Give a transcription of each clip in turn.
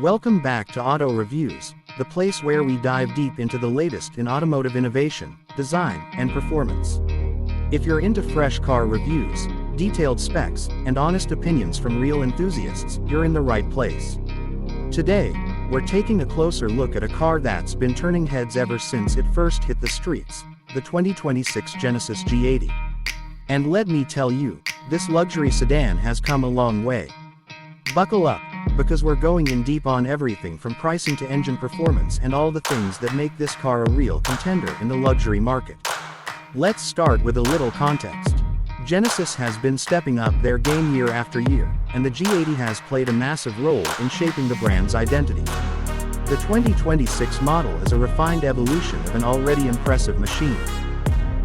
Welcome back to Auto Reviews, the place where we dive deep into the latest in automotive innovation, design, and performance. If you're into fresh car reviews, detailed specs, and honest opinions from real enthusiasts, you're in the right place. Today, we're taking a closer look at a car that's been turning heads ever since it first hit the streets, the 2026 Genesis G80. And let me tell you, this luxury sedan has come a long way. Buckle up, because we're going in deep on everything from pricing to engine performance and all the things that make this car a real contender in the luxury market. Let's start with a little context. Genesis has been stepping up their game year after year, and the G80 has played a massive role in shaping the brand's identity. The 2026 model is a refined evolution of an already impressive machine.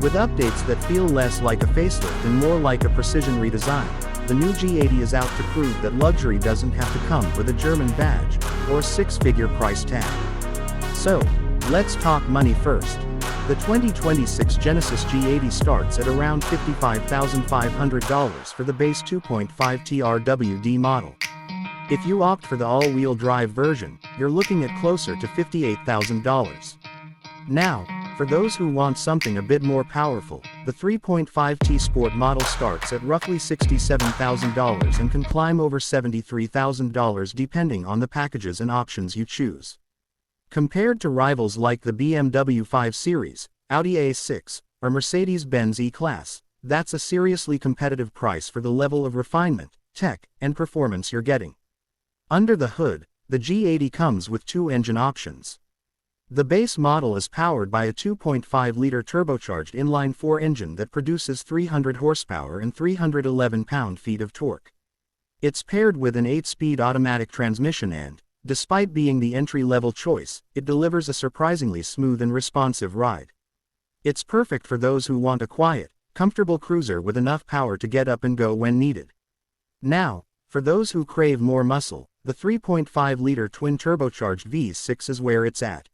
With updates that feel less like a facelift and more like a precision redesign, the new G80 is out to prove that luxury doesn't have to come with a German badge, or a six-figure price tag. So, let's talk money first. The 2026 Genesis G80 starts at around $55,500 for the base 2.5 TRWD model. If you opt for the all-wheel drive version, you're looking at closer to $58,000. Now, for those who want something a bit more powerful, the 3.5T Sport model starts at roughly $67,000 and can climb over $73,000 depending on the packages and options you choose. Compared to rivals like the BMW 5 Series, Audi A6, or Mercedes-Benz E-Class, that's a seriously competitive price for the level of refinement, tech, and performance you're getting. Under the hood, the G80 comes with two engine options. The base model is powered by a 2.5-liter turbocharged inline-4 engine that produces 300 horsepower and 311 pound-feet of torque. It's paired with an 8-speed automatic transmission and, despite being the entry-level choice, it delivers a surprisingly smooth and responsive ride. It's perfect for those who want a quiet, comfortable cruiser with enough power to get up and go when needed. Now, for those who crave more muscle, the 3.5-liter twin-turbocharged V6 is where it's at.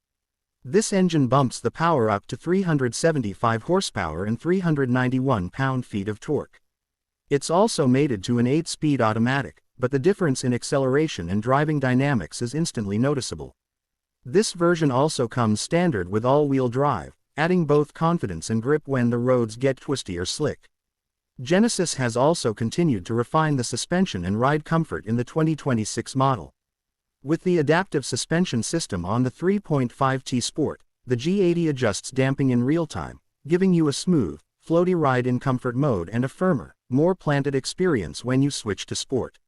This engine bumps the power up to 375 horsepower and 391 pound-feet of torque. It's also mated to an 8-speed automatic, but the difference in acceleration and driving dynamics is instantly noticeable. This version also comes standard with all-wheel drive, adding both confidence and grip when the roads get twisty or slick. Genesis has also continued to refine the suspension and ride comfort in the 2026 model. With the adaptive suspension system on the 3.5T Sport, the G80 adjusts damping in real time, giving you a smooth, floaty ride in comfort mode and a firmer, more planted experience when you switch to Sport.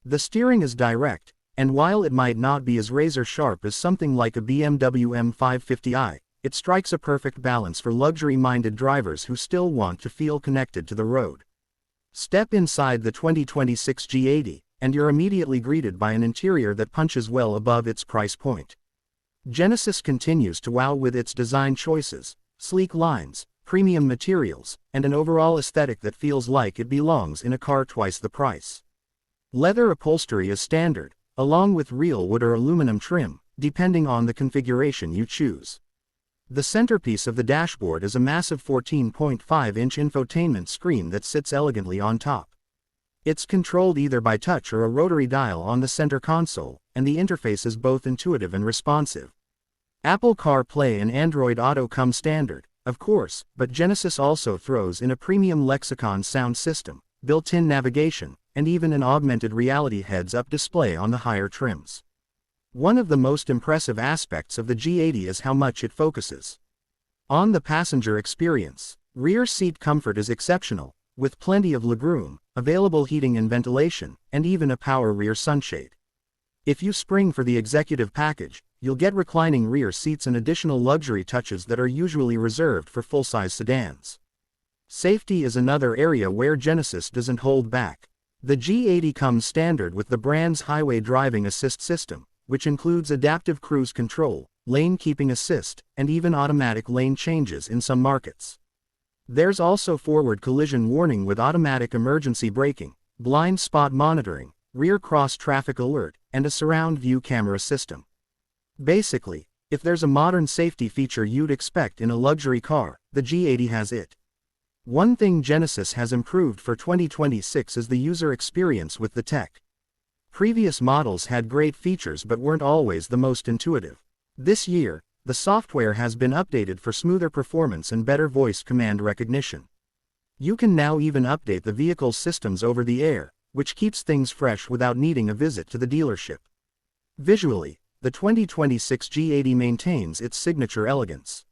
The steering is direct, and while it might not be as razor-sharp as something like a BMW M550i, it strikes a perfect balance for luxury-minded drivers who still want to feel connected to the road. Step inside the 2026 G80, and you're immediately greeted by an interior that punches well above its price point. Genesis continues to wow with its design choices, sleek lines, premium materials, and an overall aesthetic that feels like it belongs in a car twice the price. Leather upholstery is standard, along with real wood or aluminum trim, depending on the configuration you choose. The centerpiece of the dashboard is a massive 14.5-inch infotainment screen that sits elegantly on top. It's controlled either by touch or a rotary dial on the center console, and the interface is both intuitive and responsive. Apple CarPlay and Android Auto come standard, of course, but Genesis also throws in a premium Lexicon sound system, built-in navigation, and even an augmented reality heads-up display on the higher trims. One of the most impressive aspects of the G80 is how much it focuses on the passenger experience. Rear seat comfort is exceptional, with plenty of legroom, available heating and ventilation, and even a power rear sunshade. If you spring for the executive package, you'll get reclining rear seats and additional luxury touches that are usually reserved for full-size sedans. Safety is another area where Genesis doesn't hold back. The G80 comes standard with the brand's highway driving assist system, which includes adaptive cruise control, lane keeping assist, and even automatic lane changes in some markets. There's also forward collision warning with automatic emergency braking, blind spot monitoring, rear cross traffic alert, and a surround view camera system. Basically, if there's a modern safety feature you'd expect in a luxury car, the G80 has it. One thing Genesis has improved for 2026 is the user experience with the tech. Previous models had great features but weren't always the most intuitive. This year, the software has been updated for smoother performance and better voice command recognition. You can now even update the vehicle's systems over the air, which keeps things fresh without needing a visit to the dealership. Visually, the 2026 G80 maintains its signature elegance.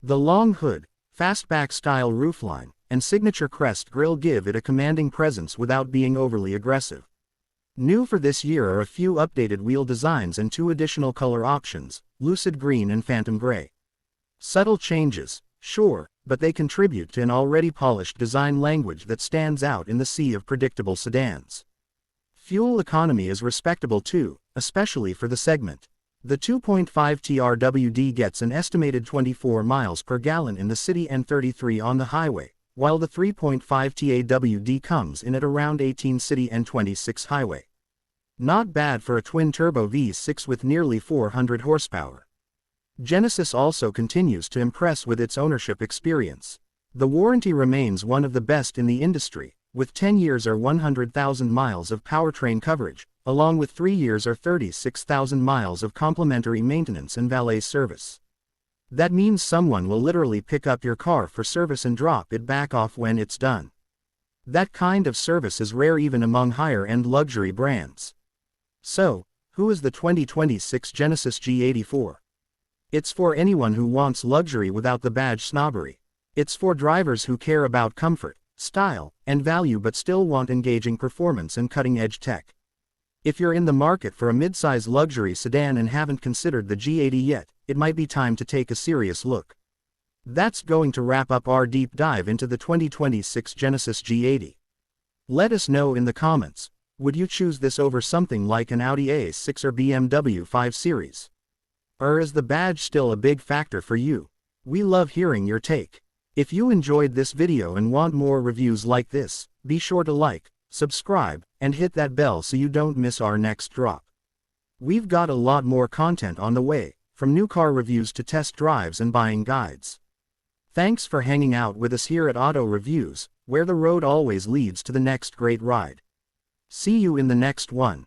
The long hood, fastback-style roofline, and signature crest grille give it a commanding presence without being overly aggressive. New for this year are a few updated wheel designs and 2 additional color options, lucid green and phantom gray. Subtle changes, sure, but they contribute to an already polished design language that stands out in the sea of predictable sedans. Fuel economy is respectable too, especially for the segment. The 2.5 TRWD gets an estimated 24 miles per gallon in the city and 33 on the highway, while the 3.5 TAWD comes in at around 18 city and 26 highway. Not bad for a twin-turbo V6 with nearly 400 horsepower. Genesis also continues to impress with its ownership experience. The warranty remains one of the best in the industry, with 10 years or 100,000 miles of powertrain coverage, along with 3 years or 36,000 miles of complimentary maintenance and valet service. That means someone will literally pick up your car for service and drop it back off when it's done. That kind of service is rare even among higher-end luxury brands. So, who is the 2026 Genesis G80 for? It's for anyone who wants luxury without the badge snobbery. It's for drivers who care about comfort, style, and value but still want engaging performance and cutting-edge tech. If you're in the market for a midsize luxury sedan and haven't considered the G80 yet, it might be time to take a serious look. That's going to wrap up our deep dive into the 2026 Genesis G80. Let us know in the comments, would you choose this over something like an Audi A6 or BMW 5 Series? Or is the badge still a big factor for you? We love hearing your take. If you enjoyed this video and want more reviews like this, be sure to like, subscribe, and hit that bell so you don't miss our next drop. We've got a lot more content on the way, from new car reviews to test drives and buying guides. Thanks for hanging out with us here at Auto Reviews, where the road always leads to the next great ride. See you in the next one.